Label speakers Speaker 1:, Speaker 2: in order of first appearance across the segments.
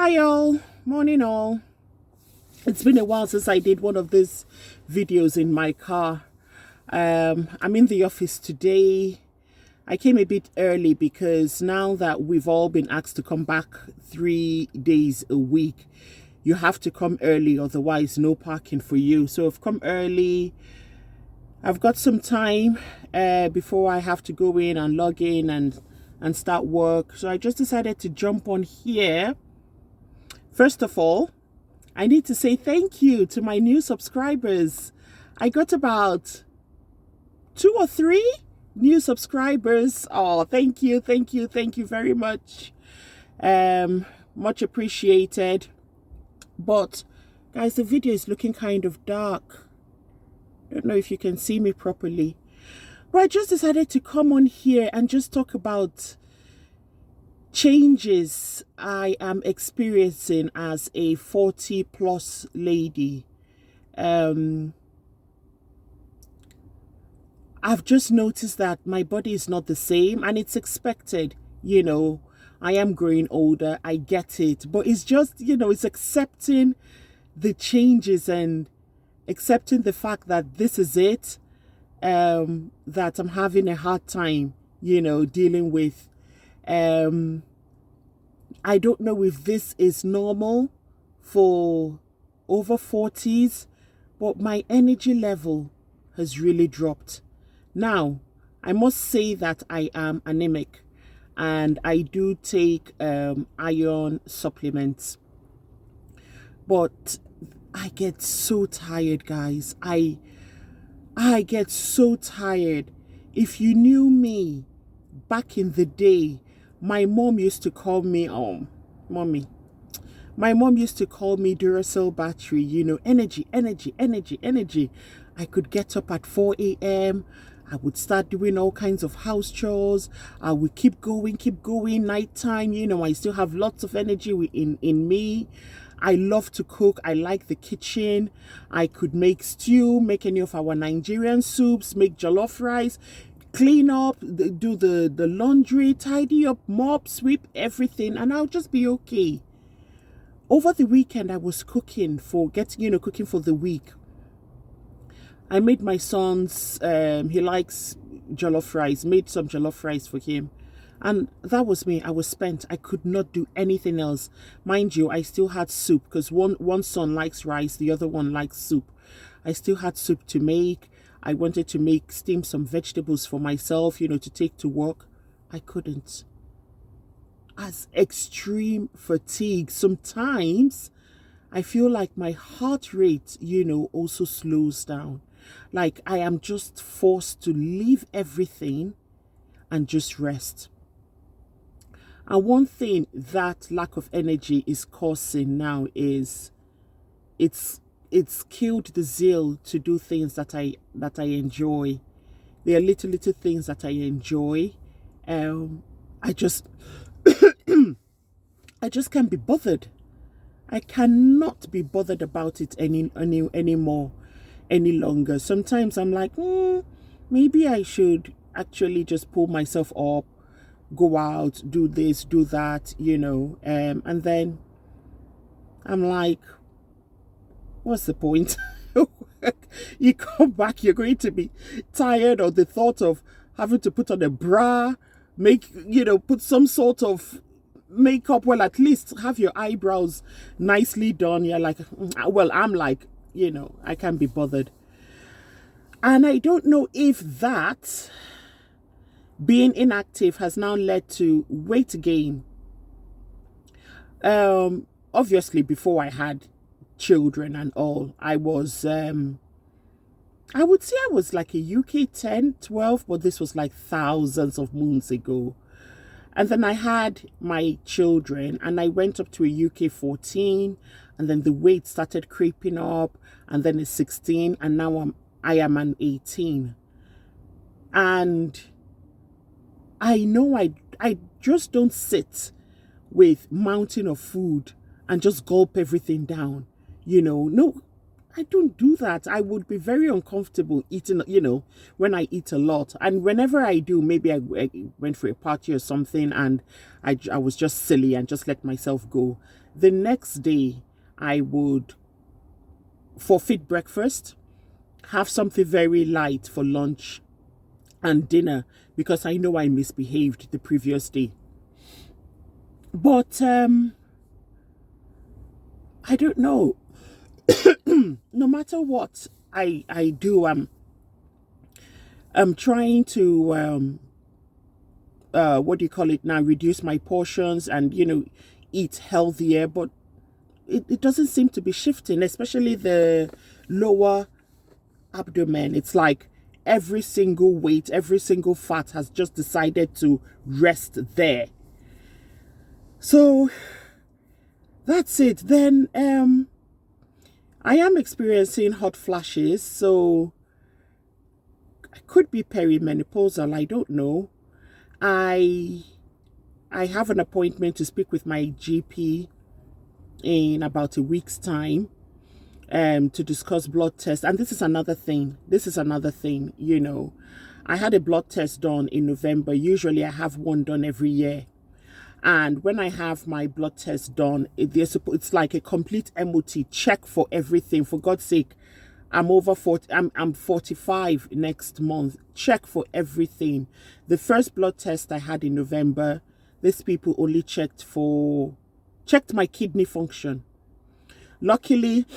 Speaker 1: Hi all, morning all. It's been a while since I did one of these videos in my car. I'm in the office today. I came a bit early because now that we've all been asked to come back 3 days a week, you have to come early, otherwise no parking for you. So I've come early. I've got some time before I have to go in and log in and start work. So I just decided to jump on here. First of all, I need to say thank you to my new subscribers. I got about 2 or 3 new subscribers. Oh, thank you very much. Much appreciated. But guys, the video is looking kind of dark. Don't know if you can see me properly. But I just decided to come on here and just talk about changes I am experiencing as a 40+ lady. I've just noticed that my body is not the same, and it's expected. You know, I am growing older, I get it, but it's just, you know, it's accepting the changes and accepting the fact that this is it, that I'm having a hard time, you know, dealing with. I don't know if this is normal for over 40s, but my energy level has really dropped. Now, I must say that I am anemic and I do take iron supplements, but I get so tired, guys. I get so tired. If you knew me back in the day, my mom used to call me mommy. My mom used to call me Duracell battery, you know, energy. I could get up at 4 a.m. I would start doing all kinds of house chores. I would keep going, nighttime, you know, I still have lots of energy in me. I love to cook. I like the kitchen. I could make stew, make any of our Nigerian soups, make jollof rice, clean up, do the laundry, tidy up, mop, sweep, everything, and I'll just be okay. Over the weekend, I was cooking for the week. I made my son's, he likes jollof rice, made some jollof rice for him. And that was me. I was spent. I could not do anything else. Mind you, I still had soup because one son likes rice, the other one likes soup. I still had soup to make. I wanted to steam some vegetables for myself, you know, to take to work. I couldn't. As extreme fatigue. Sometimes I feel like my heart rate, you know, also slows down. Like I am just forced to leave everything and just rest. And one thing that lack of energy is causing now is it's killed the zeal to do things that I enjoy. There are little things that I enjoy. I just I just can't be bothered. I cannot be bothered about it anymore, any longer. Sometimes I'm like, maybe I should actually just pull myself up, go out, do this, do that, you know, and then I'm like, what's the point? You come back, you're going to be tired of the thought of having to put on a bra, put some sort of makeup. Well, at least have your eyebrows nicely done. You're like, well, I'm like, you know, I can't be bothered. And I don't know if that being inactive has now led to weight gain. Obviously, before I had children and all, I was I would say I was like a UK 10, 12, but this was like thousands of moons ago. And then I had my children and I went up to a UK 14, and then the weight started creeping up, and then a 16, and now I am an 18. And I know I just don't sit with mountain of food and just gulp everything down. You know, no, I don't do that. I would be very uncomfortable eating, you know, when I eat a lot. And whenever I do, maybe I went for a party or something and I was just silly and just let myself go. The next day, I would forfeit breakfast, have something very light for lunch and dinner, because I know I misbehaved the previous day. But I don't know. No matter what I do, I'm trying to what do you call it now, reduce my portions and, eat healthier, but it doesn't seem to be shifting, especially the lower abdomen. It's like every single weight, every single fat has just decided to rest there. So that's it. Then I am experiencing hot flashes, so I could be perimenopausal, I don't know. I have an appointment to speak with my GP in about a week's time to discuss blood tests. And this is another thing. I had a blood test done in November. Usually I have one done every year. And when I have my blood test done, it's like a complete MOT check for everything. For God's sake, I'm over 40. I'm 45 next month. Check for everything. The first blood test I had in November, these people only checked my kidney function. Luckily,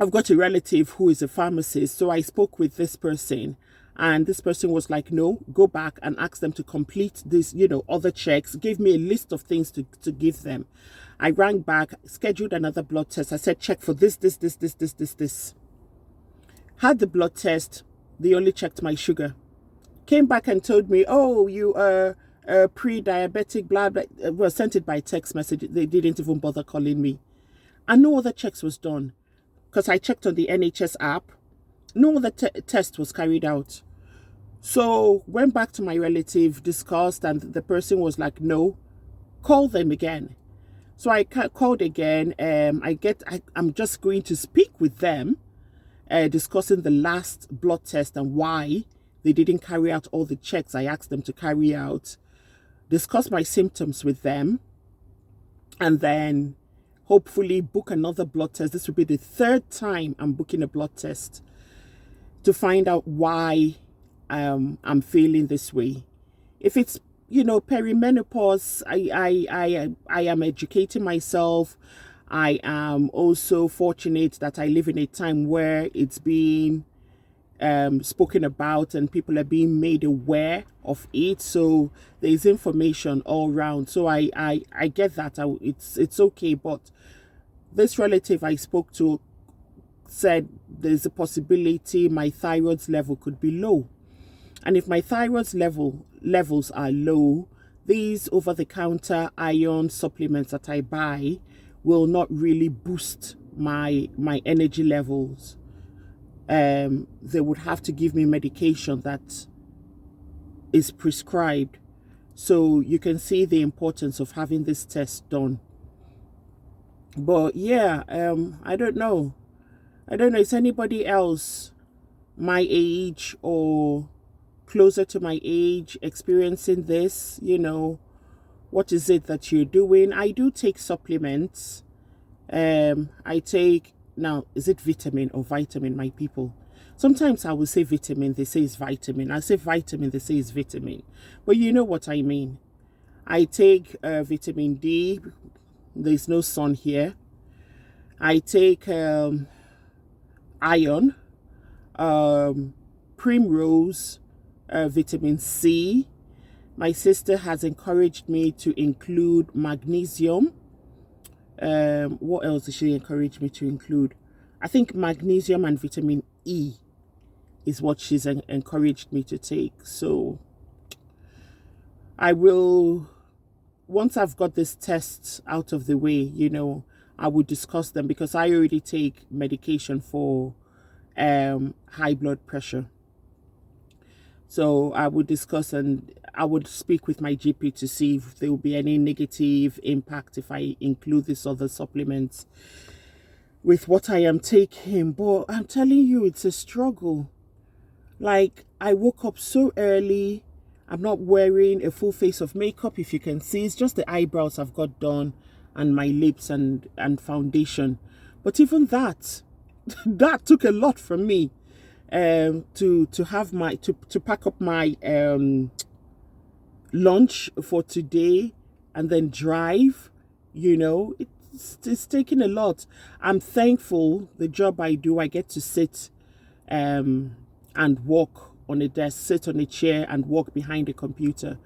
Speaker 1: I've got a relative who is a pharmacist, so I spoke with this person, and this person was like, no, go back and ask them to complete this, other checks. Gave me a list of things to give them. I rang back, scheduled another blood test. I said, check for this. Had the blood test. They only checked my sugar. Came back and told me, oh, you are pre-diabetic, blah, blah. Well, sent it by text message. They didn't even bother calling me. And no other checks was done. Because I checked on the NHS app. No other test was carried out. So went back to my relative, discussed, and the person was like, no, call them again. So I called again. I'm just going to speak with them, discussing the last blood test and why they didn't carry out all the checks I asked them to carry out, discuss my symptoms with them, and then hopefully book another blood test. This will be the third time I'm booking a blood test to find out why I'm feeling this way. If it's, perimenopause, I am educating myself. I am also fortunate that I live in a time where it's being spoken about and people are being made aware of it. So there's information all around. So I get that. It's okay. But this relative I spoke to said there's a possibility my thyroid's level could be low. And if my thyroid's levels are low, these over-the-counter iron supplements that I buy will not really boost my energy levels. They would have to give me medication that is prescribed. So you can see the importance of having this test done. But yeah, I don't know. Is anybody else my age or closer to my age experiencing this? What is it that you're doing? I do take supplements. I take, now, is it vitamin or vitamin, my people? Sometimes I will say vitamin, they say it's vitamin. I say vitamin, they say it's vitamin. But you know what I mean. I take vitamin D. There's no sun here. I take iron, primrose, vitamin C. My sister has encouraged me to include magnesium. What else did she encourage me to include? I think magnesium and vitamin E is what she's encouraged me to take. So I will, once I've got this tests out of the way, I will discuss them, because I already take medication for high blood pressure. So I would discuss and I would speak with my GP to see if there will be any negative impact if I include these other supplements with what I am taking. But I'm telling you, it's a struggle. Like, I woke up so early. I'm not wearing a full face of makeup. If you can see, it's just the eyebrows I've got done. and my lips and foundation. But even that, that took a lot from me, to have my to pack up my lunch for today and then drive. It's taking a lot. I'm thankful the job I do, I get to sit and walk on a desk, sit on a chair and walk behind a computer.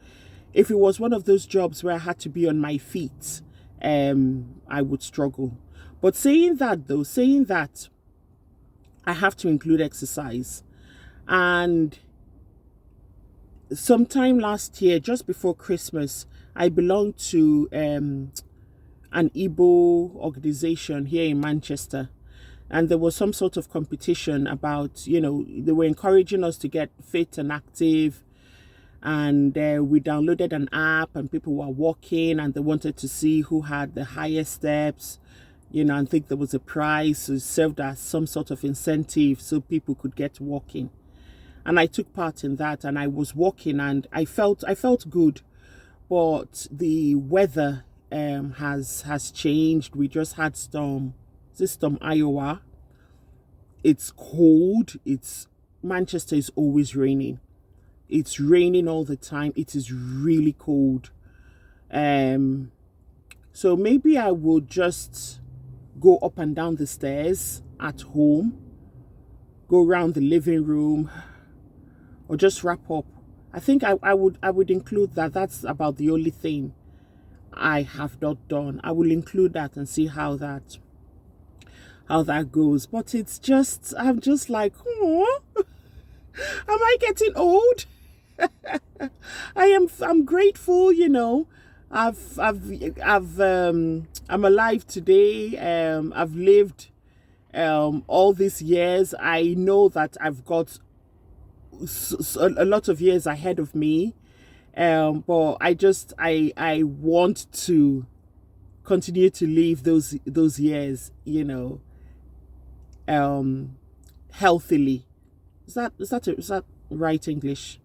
Speaker 1: If it was one of those jobs where I had to be on my feet, I would struggle. But saying that, I have to include exercise. And sometime last year, just before Christmas, I belonged to an Igbo organization here in Manchester. And there was some sort of competition about, they were encouraging us to get fit and active. And we downloaded an app and people were walking and they wanted to see who had the highest steps. I think there was a prize, so it served as some sort of incentive so people could get walking. And I took part in that, and I was walking and I felt good. But the weather has changed. We just had storm Iowa. It's cold. Manchester is always raining. It's raining all the time. It is really cold. So maybe I would just go up and down the stairs at home, go around the living room, or just wrap up. I think I would include that. That's about the only thing I have not done. I will include that and see how that goes. But I'm just like, oh, am I getting old? I'm grateful, I'm alive today. I've lived all these years. I know that I've got a lot of years ahead of me, but I want to continue to live those years, healthily. Is that right English?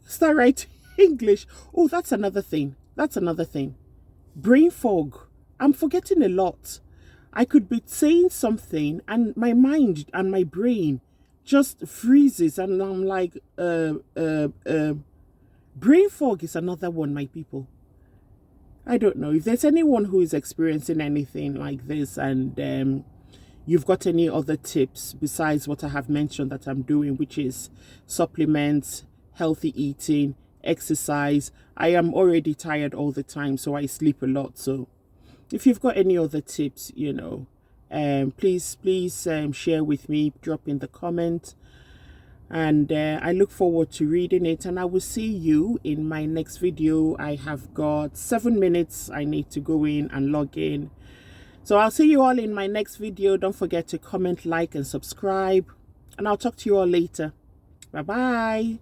Speaker 1: Is that right English? Oh, that's another thing. Brain fog. I'm forgetting a lot. I could be saying something and my mind and my brain just freezes and I'm like, brain fog is another one, my people. I don't know if there's anyone who is experiencing anything like this and you've got any other tips besides what I have mentioned that I'm doing, which is supplements, healthy eating, exercise. I am already tired all the time, so I sleep a lot. So if you've got any other tips, please share with me, drop in the comment, and I look forward to reading it, and I will see you in my next video. I have got 7 minutes. I need to go in and log in. So I'll see you all in my next video. Don't forget to comment, like, and subscribe, and I'll talk to you all later. Bye-bye.